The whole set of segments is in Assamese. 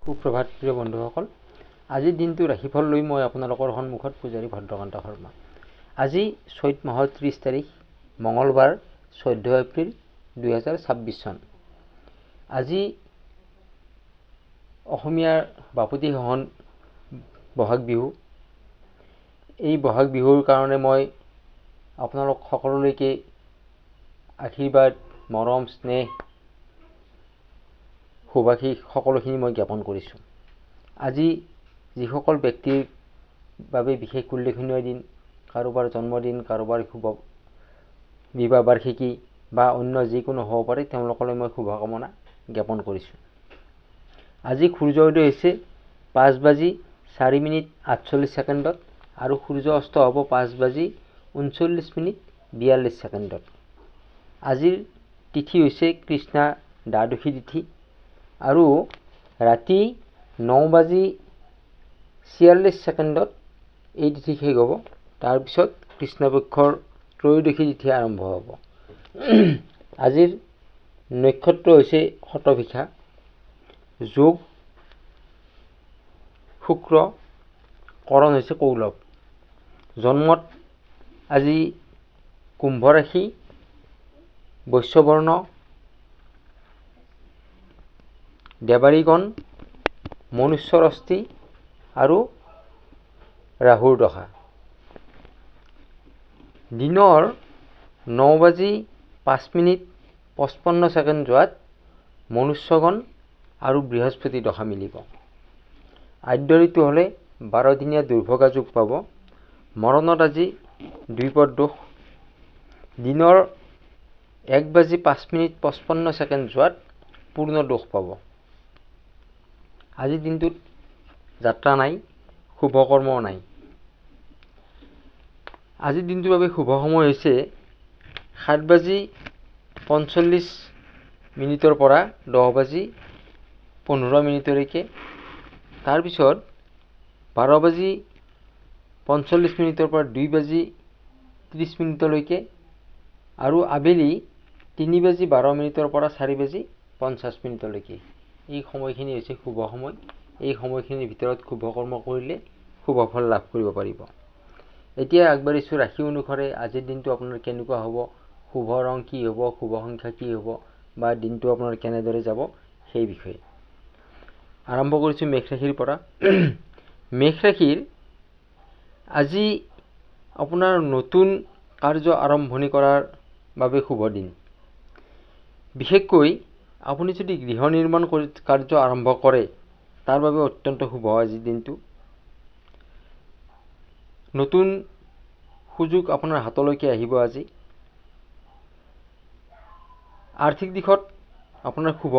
সুপ্ৰভাত প্ৰিয় বন্ধুসকল, আজিৰ দিনটো ৰাশিফল লৈ মই আপোনালোকৰ সন্মুখত পূজাৰী ভদ্ৰকান্ত শৰ্মা। আজি চৈত মাহৰ 30 তাৰিখ মঙলবাৰ 14 এপ্ৰিল 2026 চন। আজি অসমীয়াৰ বাপতি সাহোন বহাগ বিহু। এই বহাগ বিহুৰ কাৰণে মই আপোনালোক সকলোলৈকে আশীৰ্বাদ, মৰম, স্নেহ, সুভাষিস সকলোখিনি মই জ্ঞাপন কৰিছোঁ। আজি যিসকল ব্যক্তিৰ বাবে বিশেষ উল্লেখনীয় দিন, কাৰোবাৰ জন্মদিন, কাৰোবাৰ শুভ বিবাহ বাৰ্ষিকী বা অন্য যিকোনো হ'ব পাৰে, তেওঁলোকলৈ মই শুভকামনা জ্ঞাপন কৰিছোঁ। আজি সূৰ্য উদয় হৈছে 5:04:48 আৰু সূৰ্য অস্ত হ'ব 5:39:42। আজিৰ তিথি হৈছে কৃষ্ণা দ্বাদশী তিথি আৰু ৰাতি 9:46 এই তিথি শেষ হ'ব। তাৰপিছত কৃষ্ণপক্ষৰ ত্ৰয়োদশী তিথি আৰম্ভ হ'ব। আজিৰ নক্ষত্ৰ হৈছে শতভিষা, যোগ শুক্ৰ, কৰণ হৈছে কৌলভ। জন্মত আজি কুম্ভ ৰাশি, বৈশ্যবৰ্ণ, দেৱাৰীগণ, মনুষ্যৰ অস্থি আৰু ৰাহুৰ দশা। দিনৰ 9:05:55 যোৱাত মনুষ্যগণ আৰু বৃহস্পতি দশা মিলিব। আদ্য ঋতু হ'লে 12 দিনীয়া দুৰ্ভগা যোগ পাব। মৰণত আজি দ্বিপদ দোষ। দিনৰ 1:05:55 যোৱাত পূৰ্ণ দোষ পাব। আজিৰ দিনটোত যাত্ৰা নাই, শুভকৰ্মও নাই। আজিৰ দিনটোৰ বাবে শুভ সময় হৈছে 7:45 পৰা 10:15 তাৰপিছত 12:45 পৰা 2:30 আৰু আবেলি 3:12 পৰা 4:50 এই সময়খিনি হৈছে শুভ সময়। এই সময়খিনিৰ ভিতৰত শুভকৰ্ম কৰিলে শুভ ফল লাভ কৰিব পাৰিব। এতিয়া আগবাঢ়িছোঁ ৰাশি অনুসাৰে আজিৰ দিনটো আপোনাৰ কেনেকুৱা হ'ব, শুভ ৰং কি হ'ব, শুভ সংখ্যা কি হ'ব বা দিনটো আপোনাৰ কেনেদৰে যাব সেই বিষয়ে আৰম্ভ কৰিছোঁ মেষ ৰাশিৰ পৰা। মেষ ৰাশিৰ আজি আপোনাৰ নতুন কাৰ্য আৰম্ভণি কৰাৰ বাবে শুভ দিন। বিশেষকৈ আপুনি যদি গৃহ নিৰ্মাণ কাৰ্য আৰম্ভ কৰে তাৰ বাবে অত্যন্ত শুভ আজিৰ দিনটো। নতুন সুযোগ আপোনাৰ হাতলৈকে আহিব আজি। আৰ্থিক দিশত আপোনাৰ শুভ।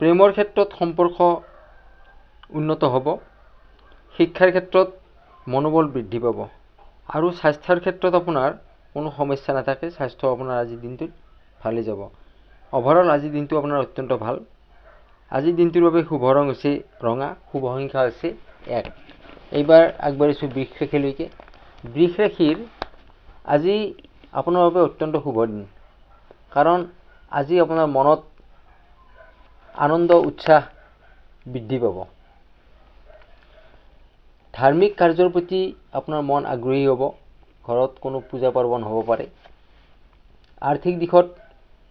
প্ৰেমৰ ক্ষেত্ৰত সম্পৰ্ক উন্নত হ'ব। শিক্ষাৰ ক্ষেত্ৰত মনোবল বৃদ্ধি পাব আৰু স্বাস্থ্যৰ ক্ষেত্ৰত আপোনাৰ কোনো সমস্যা নাথাকে। স্বাস্থ্য আপোনাৰ আজিৰ দিনটোত ভালেই যাব। অভাৰঅল আজিৰ দিনটো আপোনাৰ অত্যন্ত ভাল। আজিৰ দিনটোৰ বাবে শুভ ৰং হৈছে ৰঙা, শুভ সংখ্যা হৈছে 1। এইবাৰ আগবাঢ়িছোঁ বৃষ ৰাশিলৈকে। বৃষ ৰাশিৰ আজি আপোনাৰ বাবে অত্যন্ত শুভ দিন, কাৰণ আজি আপোনাৰ মনত আনন্দ উৎসাহ বৃদ্ধি পাব। ধাৰ্মিক কাৰ্যৰ প্ৰতি আপোনাৰ মন আগ্ৰহী হ'ব। ঘৰত কোনো পূজা পাৰ্বণ হ'ব পাৰে। আৰ্থিক দিশত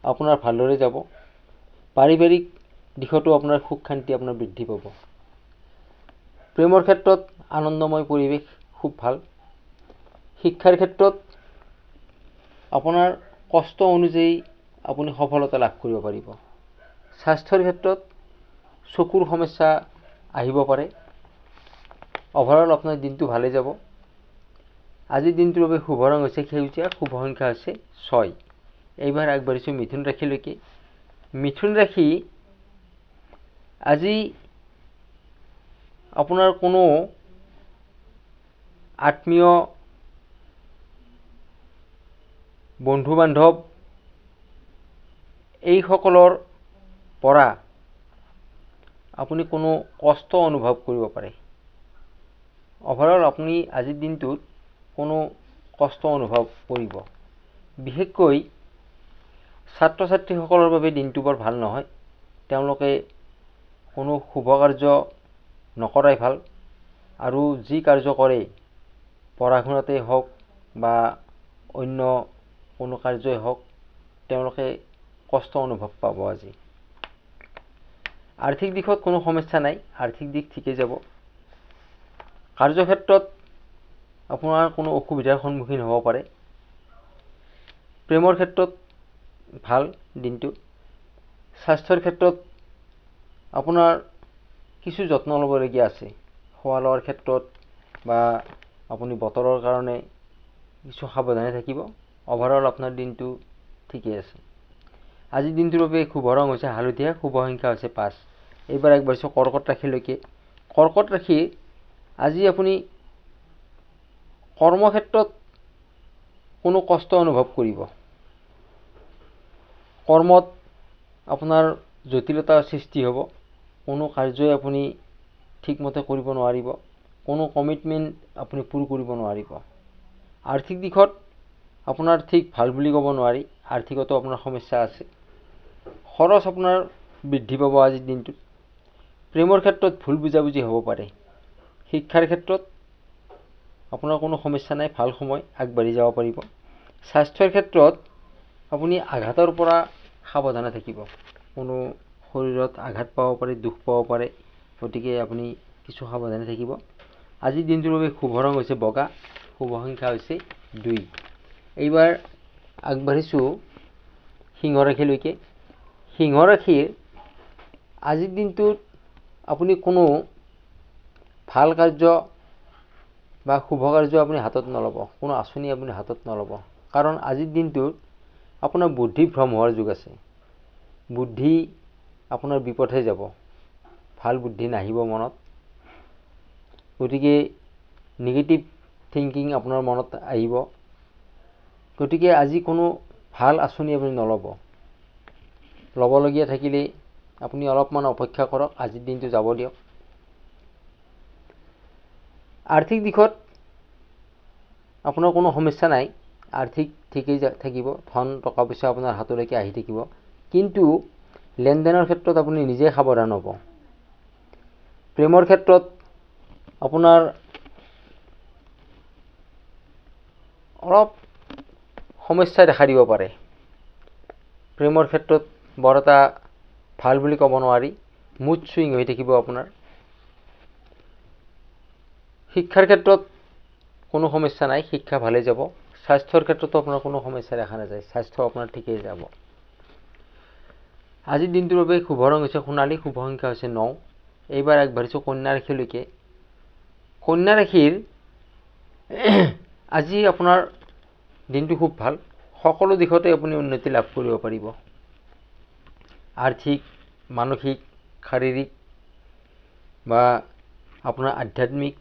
আপোনাৰ ভালদৰে যাব। পাৰিবাৰিক দিশতো আপোনাৰ সুখ শান্তি আপোনাৰ বৃদ্ধি পাব। প্ৰেমৰ ক্ষেত্ৰত আনন্দময় পৰিৱেশ খুব ভাল। শিক্ষাৰ ক্ষেত্ৰত আপোনাৰ কষ্ট অনুযায়ী আপুনি সফলতা লাভ কৰিব পাৰিব। স্বাস্থ্যৰ ক্ষেত্ৰত চকুৰ সমস্যা আহিব পাৰে। অভাৰঅল আপোনাৰ দিনটো ভালে যাব। আজিৰ দিনটোৰ বাবে শুভ ৰং হৈছে সেউজীয়া, শুভ সংখ্যা হৈছে 6। এইবাৰ আগবাঢ়িছোঁ মিথুন ৰাশিলৈকে। মিথুন ৰাশি আজি আপোনাৰ কোনো আত্মীয় বন্ধু বান্ধৱ এইসকলৰ পৰা আপুনি কোনো কষ্ট অনুভৱ কৰিব পাৰে। অভাৰঅল আপুনি আজিৰ দিনটোত কোনো কষ্ট অনুভৱ কৰিব। বিশেষকৈ ছাত্ৰ ছাত্ৰীসকলৰ বাবে দিনটো বৰ ভাল নহয়। তেওঁলোকে কোনো শুভ কাৰ্য নকৰাই ভাল। আৰু যি কাৰ্য কৰে পঢ়া শুনাতেই হওক বা অন্য কোনো কাৰ্যই হওক তেওঁলোকে কষ্ট অনুভৱ পাব আজি। আৰ্থিক দিশত কোনো সমস্যা নাই, আৰ্থিক দিশ ঠিকেই যাব। কাৰ্যক্ষেত্ৰত আপোনাৰ কোনো অসুবিধাৰ সন্মুখীন হ'ব পাৰে। প্ৰেমৰ ক্ষেত্ৰত ভাল দিনটো। স্বাস্থ্যৰ ক্ষেত্ৰত আপোনাৰ কিছু যত্ন ল'বলগীয়া আছে। খোৱা লোৱাৰ ক্ষেত্ৰত বা আপুনি বতৰৰ কাৰণে কিছু সাৱধানে থাকিব। অভাৰঅল আপোনাৰ দিনটো ঠিকেই আছে। আজিৰ দিনটোৰ বাবে শুভ ৰং হৈছে হালধীয়া, শুভ সংখ্যা হৈছে 5। এইবাৰ আগবাঢ়িছোঁ কৰ্কট ৰাশিলৈকে। কৰ্কট ৰাশি আজি আপুনি কৰ্মক্ষেত্ৰত কোনো কষ্ট অনুভৱ কৰিব। কৰ্মত আপোনাৰ জটিলতাৰ সৃষ্টি হ'ব। কোনো কাৰ্যই আপুনি ঠিকমতে কৰিব নোৱাৰিব। কোনো কমিটমেণ্ট আপুনি পূৰ কৰিব নোৱাৰিব। আৰ্থিক দিশত আপোনাৰ ঠিক ভাল বুলি ক'ব নোৱাৰি, আৰ্থিকতো আপোনাৰ সমস্যা আছে। খৰচ আপোনাৰ বৃদ্ধি পাব আজিৰ দিনটোত। প্ৰেমৰ ক্ষেত্ৰত ভুল বুজাবুজি হ'ব পাৰে। শিক্ষাৰ ক্ষেত্ৰত আপোনাৰ কোনো সমস্যা নাই, ভাল সময়, আগবাঢ়ি যাব পাৰিব। স্বাস্থ্যৰ ক্ষেত্ৰত আপুনি আঘাতৰ পৰা সাৱধানে থাকিব। কোনো শৰীৰত আঘাত পাব পাৰে, দুখ পাব পাৰে, গতিকে আপুনি কিছু সাৱধানে থাকিব। আজিৰ দিনটোৰ বাবে শুভ ৰং হৈছে বগা, শুভ সংখ্যা হৈছে 2। এইবাৰ আগবাঢ়িছোঁ সিংহ ৰাশিলৈকে। সিংহ ৰাশিৰ আজিৰ দিনটোত আপুনি কোনো ভাল কাৰ্য বা শুভ কাৰ্য আপুনি হাতত নল'ব, কোনো আঁচনি আপুনি হাতত নল'ব। কাৰণ আজিৰ দিনটোত আপোনাৰ বুদ্ধি ভ্ৰম হোৱাৰ যুগ আছে। বুদ্ধি আপোনাৰ বিপথে যাব, ভাল বুদ্ধি নাহিব মনত। গতিকে নিগেটিভ থিংকিং আপোনাৰ মনত আহিব। গতিকে আজি কোনো ভাল আঁচনি আপুনি নল'ব। ল'বলগীয়া থাকিলে আপুনি অলপমান অপেক্ষা কৰক, আজিৰ দিনটো যাব দিয়ক। আৰ্থিক দিশত আপোনাৰ কোনো সমস্যা নাই, আৰ্থিক ঠিকেই থাকিব। ধন টকা পইচা আপোনাৰ হাতলৈকে আহি থাকিব। কিন্তু লেনদেনৰ ক্ষেত্ৰত আপুনি নিজে সাৱধান হ'ব। প্ৰেমৰ ক্ষেত্ৰত আপোনাৰ অলপ সমস্যাই দেখা দিব পাৰে। প্ৰেমৰ ক্ষেত্ৰত বৰ এটা ভাল বুলি ক'ব নোৱাৰি, মুড চুইং হৈ থাকিব আপোনাৰ। শিক্ষাৰ ক্ষেত্ৰত কোনো সমস্যা নাই, শিক্ষা ভালেই যাব। স্বাস্থ্যৰ ক্ষেত্ৰতো আপোনাৰ কোনো সমস্যা দেখা নাযায়, স্বাস্থ্য আপোনাৰ ঠিকেই যাব। আজিৰ দিনটোৰ বাবে শুভ ৰং হৈছে সোণালী, শুভ সংখ্যা হৈছে 9। এইবাৰ আগবাঢ়িছোঁ কন্যা ৰাশিলৈকে। কন্যা ৰাশিৰ আজি আপোনাৰ দিনটো খুব ভাল। সকলো দিশতে আপুনি উন্নতি লাভ কৰিব পাৰিব। আৰ্থিক, মানসিক, শাৰীৰিক বা আপোনাৰ আধ্যাত্মিক,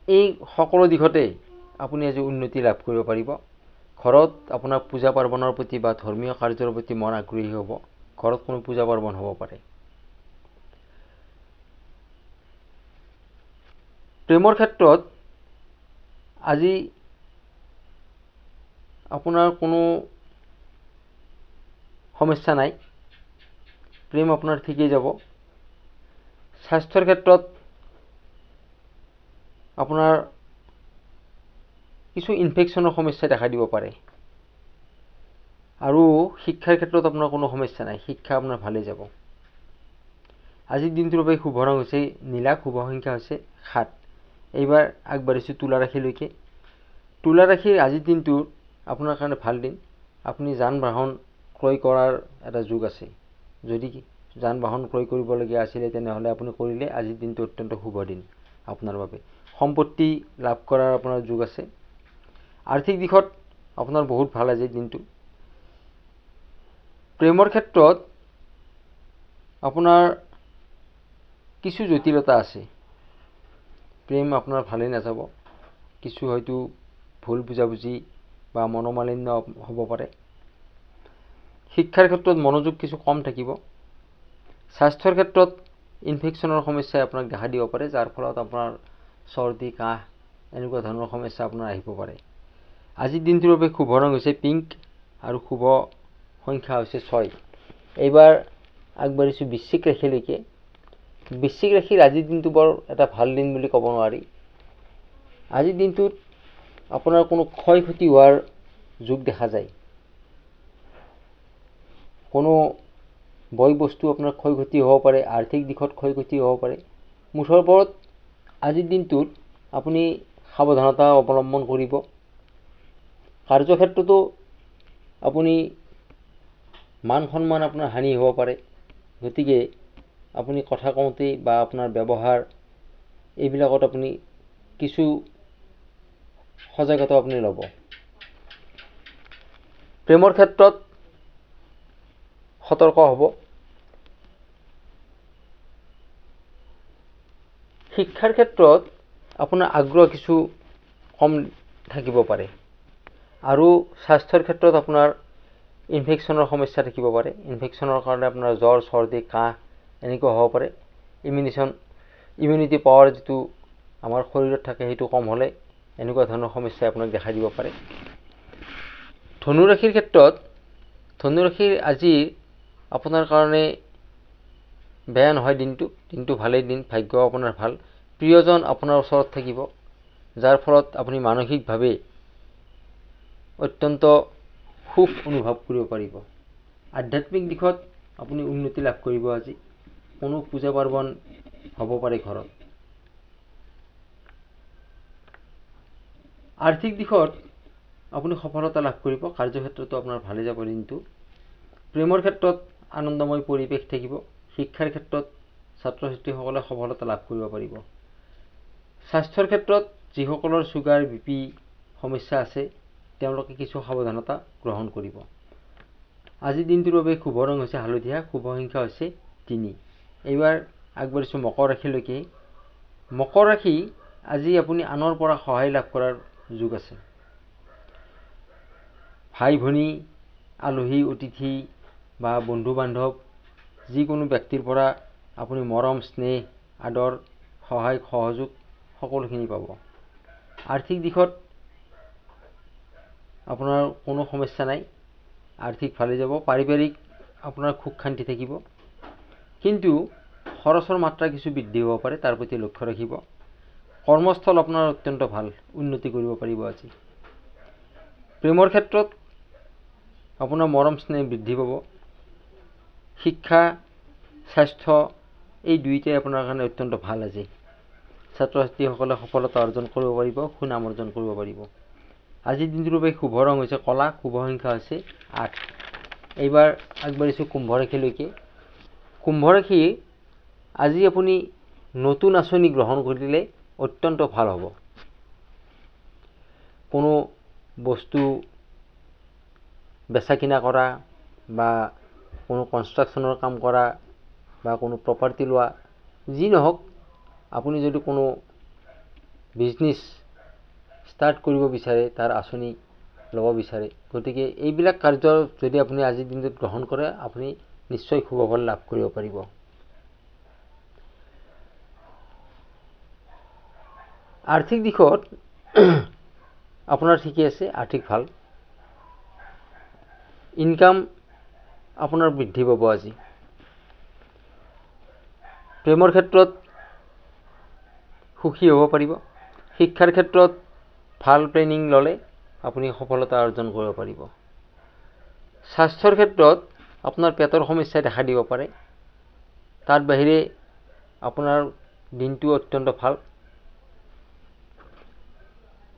এই সকলো দিশতে আপুনি আজি উন্নতি লাভ কৰিব পাৰিব। ঘৰত আপোনাৰ পূজা পাৰ্বণৰ প্ৰতি বা ধৰ্মীয় কাৰ্যৰ প্ৰতি মন আগ্ৰহী হ'ব। ঘৰত কোনো পূজা পাৰ্বণ হ'ব পাৰে। প্ৰেমৰ ক্ষেত্ৰত আজি আপোনাৰ কোনো সমস্যা নাই, প্ৰেম আপোনাৰ ঠিকেই যাব। স্বাস্থ্যৰ ক্ষেত্ৰত আপোনাৰ কিছু ইনফেকশ্যনৰ সমস্যা দেখা দিব পাৰে। আৰু শিক্ষাৰ ক্ষেত্ৰত আপোনাৰ কোনো সমস্যা নাই, শিক্ষা আপোনাৰ ভালেই যাব। আজিৰ দিনটোৰ বাবে শুভ ৰং হৈছে নীলা, শুভ সংখ্যা হৈছে 7। এইবাৰ আগবাঢ়িছোঁ তুলা ৰাশিলৈকে। তুলা ৰাশিৰ আজিৰ দিনটো আপোনাৰ কাৰণে ভাল দিন। আপুনি যান বাহন ক্ৰয় কৰাৰ এটা যুগ আছে। যদি যান বাহন ক্ৰয় কৰিবলগীয়া আছিলে তেনেহ'লে আপুনি কৰিলে আজিৰ দিনটো অত্যন্ত শুভ দিন আপোনাৰ বাবে। সম্পত্তি লাভ কৰাৰ আপোনাৰ যুগ আছে। আৰ্থিক দিশত আপোনাৰ বহুত ভাল আজিৰ দিনটো। প্ৰেমৰ ক্ষেত্ৰত আপোনাৰ কিছু জটিলতা আছে। প্ৰেম আপোনাৰ ভালেই নাযাব। কিছু হয়তো ভুল বুজাবুজি বা মনোমালিন্য হ'ব পাৰে। শিক্ষাৰ ক্ষেত্ৰত মনোযোগ কিছু কম থাকিব। স্বাস্থ্যৰ ক্ষেত্ৰত ইনফেকশ্যনৰ সমস্যাই আপোনাক দেখা দিব পাৰে, যাৰ ফলত আপোনাৰ চৰ্দি, কাহ এনেকুৱা ধৰণৰ সমস্যা আপোনাৰ আহিব পাৰে। আজিৰ দিনটোৰ বাবে শুভ ৰং হৈছে পিংক আৰু শুভ সংখ্যা হৈছে 6। এইবাৰ আগবাঢ়িছোঁ বৃশ্চিক ৰাশিলৈকে। বৃশ্চিক ৰাশিৰ আজিৰ দিনটো বৰ এটা ভাল দিন বুলি ক'ব নোৱাৰি। আজিৰ দিনটোত আপোনাৰ কোনো ক্ষয় ক্ষতি হোৱাৰ যোগ দেখা যায়। কোনো বয় বস্তু আপোনাৰ ক্ষয় ক্ষতি হ'ব পাৰে, আৰ্থিক দিশত ক্ষয় ক্ষতি হ'ব পাৰে। মুঠৰ ওপৰত আজিৰ দিনটোত আপুনি সাৱধানতা অৱলম্বন কৰিব। কাৰ্যক্ষেত্ৰতো আপুনি মান সন্মান আপোনাৰ হানি হ'ব পাৰে। গতিকে আপুনি কথা কওঁতে বা আপোনাৰ ব্যৱহাৰ এইবিলাকত আপুনি কিছু সজাগতা আপুনি ল'ব। প্ৰেমৰ ক্ষেত্ৰত সতৰ্ক হ'ব। শিক্ষাৰ ক্ষেত্ৰত আপোনাৰ আগ্ৰহ কিছু কম থাকিব পাৰে। আৰু স্বাস্থ্যৰ ক্ষেত্ৰত আপোনাৰ ইনফেকশ্যনৰ সমস্যা থাকিব পাৰে। ইনফেকশ্যনৰ কাৰণে আপোনাৰ জ্বৰ, চৰ্দি, কাহ এনেকুৱা হ'ব পাৰে। ইমিউনিটি পাৱাৰ যিটো আমাৰ শৰীৰত থাকে সেইটো কম হ'লে এনেকুৱা ধৰণৰ সমস্যাই আপোনাক দেখা দিব পাৰে। ধনুৰাশিৰ ক্ষেত্ৰত ধনুৰাশিৰ আজি আপোনাৰ কাৰণে বেয়া নহয় দিনটো ভালেই দিন, ভাগ্য আপোনাৰ ভাল। প্ৰিয়জন আপোনাৰ ওচৰত থাকিব, যাৰ ফলত আপুনি মানসিকভাৱে অত্যন্ত সুখ অনুভৱ কৰিব পাৰিব। আধ্যাত্মিক দিশত আপুনি উন্নতি লাভ কৰিব। আজি কোনো পূজা পাৰ্বণ হ'ব পাৰে ঘৰত। আৰ্থিক দিশত আপুনি সফলতা লাভ কৰিব। কাৰ্যক্ষেত্ৰতো আপোনাৰ ভালে যাব দিনটো। প্ৰেমৰ ক্ষেত্ৰত আনন্দময় পৰিৱেশ থাকিব। শিক্ষাৰ ক্ষেত্ৰত ছাত্ৰ ছাত্ৰীসকলে সফলতা লাভ কৰিব পাৰিব। স্বাস্থ্যৰ ক্ষেত্ৰত যিসকলৰ চুগাৰ, BP সমস্যা আছে তেওঁলোকে কিছু সাৱধানতা গ্ৰহণ কৰিব। আজিৰ দিনটোৰ বাবে শুভ ৰং হৈছে হালধীয়া, শুভ সংখ্যা হৈছে 3। এইবাৰ আগবাঢ়িছোঁ মকৰ ৰাশিলৈকে। মকৰ ৰাশি আজি আপুনি আনৰ পৰা সহায় লাভ কৰাৰ যোগ আছে। ভাই ভনী, আলহী অতিথি বা বন্ধু বান্ধৱ যিকোনো ব্যক্তিৰ পৰা আপুনি মৰম, স্নেহ, আদৰ, সহায় সহযোগ সকলোখিনি পাব। আৰ্থিক দিশত আপোনাৰ কোনো সমস্যা নাই, আৰ্থিক ভালে যাব। পাৰিবাৰিক আপোনাৰ সুখ শান্তি থাকিব। কিন্তু খৰচৰ মাত্ৰা কিছু বৃদ্ধি হ'ব পাৰে, তাৰ প্ৰতি লক্ষ্য ৰাখিব। কৰ্মস্থল আপোনাৰ অত্যন্ত ভাল, উন্নতি কৰিব পাৰিব আজি। প্ৰেমৰ ক্ষেত্ৰত আপোনাৰ মৰম স্নেহ বৃদ্ধি পাব। শিক্ষা, স্বাস্থ্য এই দুয়োটাই আপোনাৰ কাৰণে অত্যন্ত ভাল আজি। ছাত্ৰ ছাত্ৰীসকলে সফলতা অৰ্জন কৰিব পাৰিব, সুনাম অৰ্জন কৰিব পাৰিব। আজিৰ দিনটোৰ বাবে শুভ ৰং হৈছে কলা, শুভ সংখ্যা হৈছে 8। এইবাৰ আগবাঢ়িছোঁ কুম্ভ ৰাশিলৈকে। কুম্ভ ৰাশি আজি আপুনি নতুন আঁচনি গ্ৰহণ কৰিলে অত্যন্ত ভাল হ'ব। কোনো বস্তু বেচা কিনা কৰা বা কোনো কনষ্ট্ৰাকশ্যনৰ কাম কৰা বা কোনো প্ৰপাৰ্টি লোৱা যি নহওক, আপুনি যদি কোনো বিজনেছ ষ্টাৰ্ট কৰিব বিচাৰে, তাৰ আঁচনি ল'ব বিচাৰে, গতিকে এইবিলাক কাৰ্য যদি আপুনি আজিৰ দিনটোত গ্ৰহণ কৰে আপুনি নিশ্চয় শুভ ফল লাভ কৰিব পাৰিব। আৰ্থিক দিশত আপোনাৰ ঠিকেই আছে, আৰ্থিক ভাল। ইনকাম আপোনাৰ বৃদ্ধি পাব আজি। প্ৰেমৰ ক্ষেত্ৰত সুখী হ'ব পাৰিব। শিক্ষাৰ ক্ষেত্ৰত ভাল ট্ৰেইনিং ল'লে আপুনি সফলতা অৰ্জন কৰিব পাৰিব। স্বাস্থ্যৰ ক্ষেত্ৰত আপোনাৰ পেটৰ সমস্যাই দেখা দিব পাৰে। তাৰ বাহিৰে আপোনাৰ দিনটো অত্যন্ত ভাল।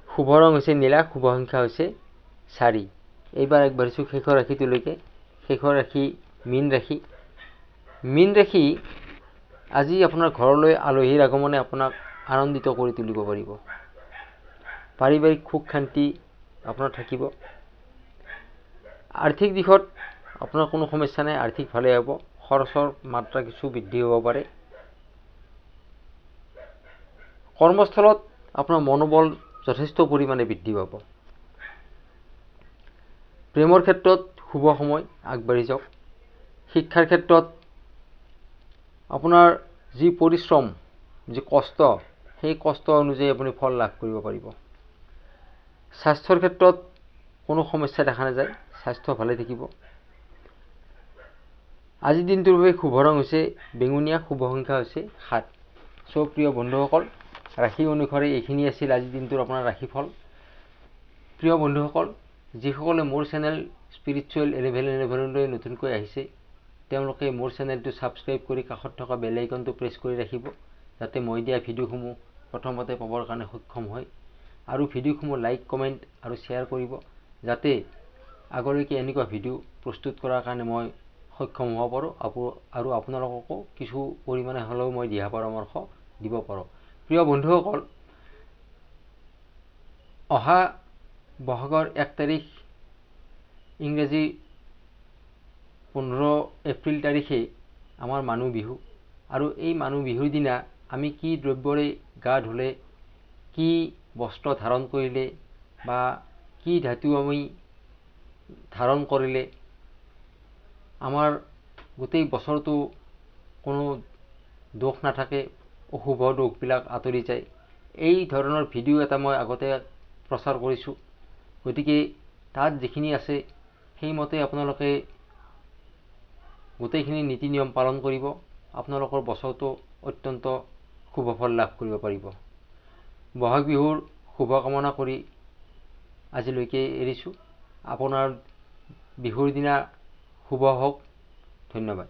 শুভ ৰং হৈছে নীলা, শুভ সংখ্যা হৈছে 4। এইবাৰ আগবাঢ়িছোঁ শেষৰ ৰাশিটোলৈকে। শেষৰ ৰাশি মীন ৰাশি। মীন ৰাশি আজি আপোনাৰ ঘৰলৈ আলহীৰ আগমনে আপোনাক আনন্দিত কৰি তুলিব পাৰিব। পাৰিবাৰিক সুখ শান্তি আপোনাৰ থাকিব। আৰ্থিক দিশত আপোনাৰ কোনো সমস্যা নাই, আৰ্থিক ভালে হ'ব। খৰচৰ মাত্ৰা কিছু বৃদ্ধি হ'ব পাৰে। কৰ্মস্থলত আপোনাৰ মনোবল যথেষ্ট পৰিমাণে বৃদ্ধি পাব। প্ৰেমৰ ক্ষেত্ৰত শুভ সময়, আগবাঢ়ি যাওক। শিক্ষাৰ ক্ষেত্ৰত আপোনাৰ যি পৰিশ্ৰম, যি কষ্ট, সেই কষ্ট অনুযায়ী আপুনি ফল লাভ কৰিব পাৰিব। স্বাস্থ্যৰ ক্ষেত্ৰত কোনো সমস্যা দেখা নাযায়, স্বাস্থ্য ভালে থাকিব। আজিৰ দিনটোৰ বাবে শুভ ৰং হৈছে বেঙুনীয়া, শুভ সংখ্যা হৈছে 7। চ' প্ৰিয় বন্ধুসকল, ৰাশি অনুসাৰে এইখিনি আছিল আজিৰ দিনটোৰ আপোনাৰ ৰাশিফল। প্ৰিয় বন্ধুসকল, যিসকলে মোৰ চেনেল স্পিৰিচুৱেল 1111লৈ নতুনকৈ আহিছে তেওঁলোকে মোৰ চেনেলটো ছাবস্ক্ৰাইব কৰি কাষত থকা বেল আইকনটো প্ৰেছ কৰি ৰাখিব, যাতে মই দিয়া ভিডিঅ'সমূহ প্ৰথমতে পাবৰ কাৰণে সক্ষম হয়। আৰু ভিডিঅ'সমূহ লাইক, কমেণ্ট আৰু শ্বেয়াৰ কৰিব, যাতে আগলৈকে এনেকুৱা ভিডিঅ' প্ৰস্তুত কৰাৰ কাৰণে মই সক্ষম হ'ব পাৰোঁ আৰু আপোনালোককো কিছু পৰিমাণে হ'লেও মই দিহা পৰামৰ্শ দিব পাৰোঁ। প্ৰিয় বন্ধুসকল, অহা বহাগৰ 1 তাৰিখ ইংৰাজী 15 এপ্ৰিল তাৰিখে আমাৰ মানুহ বিহু। আৰু এই মানুহ বিহুৰ দিনা আমি কি দ্ৰব্যৰে গা ধুলে, কি বস্ত্ৰ ধাৰণ কৰিলে বা কি ধাতু আমি ধাৰণ কৰিলে আমাৰ গোটেই বছৰটো কোনো দোষ নাথাকে, অশুভ দোষবিলাক আঁতৰি যায়, এই ধৰণৰ ভিডিঅ' এটা মই আগতে প্ৰচাৰ কৰিছোঁ। গতিকে তাত যিখিনি আছে সেইমতে আপোনালোকে গোটেইখিনি নীতি নিয়ম পালন কৰিব, আপোনালোকৰ বছৰটো অত্যন্ত শুভ ফল লাভ কৰিব পাৰিব। বহাগ বিহুৰ শুভকামনা কৰি আজিলৈকে এৰিছোঁ। আপোনাৰ বিহুৰ দিনা শুভ হওক। ধন্যবাদ।